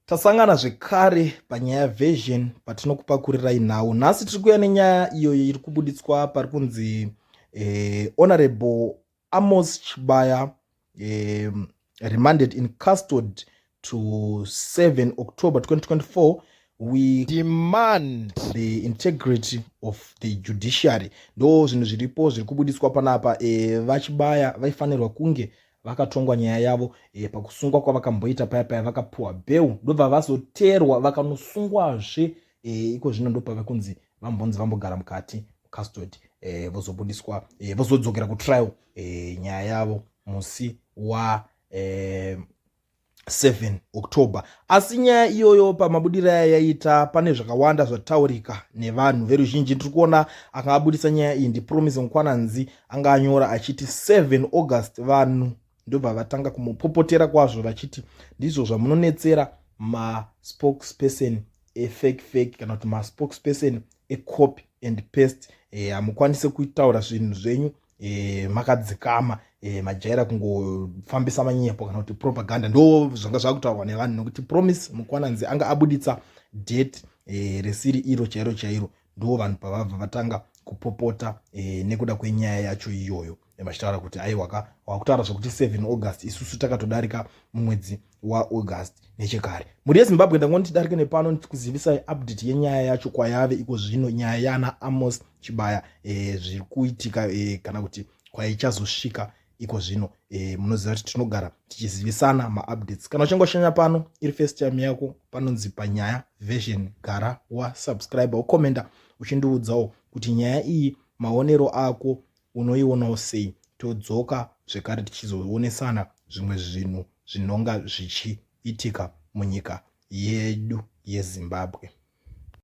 Tasangana zvekare panyaya yaVision patinokupakurirai nhau. Nhasi tiri kuuya nenyaya iyo iri kubuditswa pari kunzi Honorable Amos Chibaya remanded in custody to 7 October 2024. We demand the integrity of the judiciary. Ndo zvinhu zviripo zviri kubuditswa panapa. VaChibaya vaifanirwa kunge vakatongwa nyaya yavo pakusungwa kwavakamboita paya paya vakapuwa bheu, ndobva vazoterwa vakanosungwazve iko zvino ndo pava kunzi vambonzi vambogara mukati custody vozobudiswa vozodzokera kutrial nyaya yavo musi wa 7 October. Asi nyaya iyoyo pamabudiro aya yaita pane zvakawanda zvataurika nevanhu veruzhinji. Tiri kuona akabudisa nyaya iyi ndiPromise Mukwananzi, anga anyora achiti 7 August vanhu ndobva vatanga kumupopotera kwazvo vachiti ndizvo zvamunonetsera maspokesperson efake kana kuti maspokesperson ecopy and paste. Hamukwanisi kutaura zvinhu zvenyu makadzikama, majaira kungofambisa manyepo kana kuti propaganda. Ndo zvanga zvakutaurwa nevanhu nokuti Promise Mukwananzi anga abuditsa date resiri iro chairo chairo. Ndo vanhu pavabva vatanga kupopota nekuda kwenyaya yacho iyoyo, vachitaura kuti aiwa wakutaura zvokuti 7 August isusu takatodarika mumwedzi waAugust nechekare. Muri yeZimbabwe ndangoni tidarike nepano ndikuzivisa update yenyaya yacho kwayave iko zvino, nyaya yana Amos Chibaya zviri kuitika kana kuti kwaichazosvika iko zvino. Munoziva kuti tinogara tichizivisana maupdates. Kana uchangoshanya pano iri first time yako, panonzi panyaya Vision, gara wasubscribe ukomenda uchindiudzawo kuti nyaya iyi maonero ako unoionawo sei. Todzoka zvekare tichizoonesana zvimwe zvinhu zvinonga zvichiitika munyika yedu yeZimbabwe.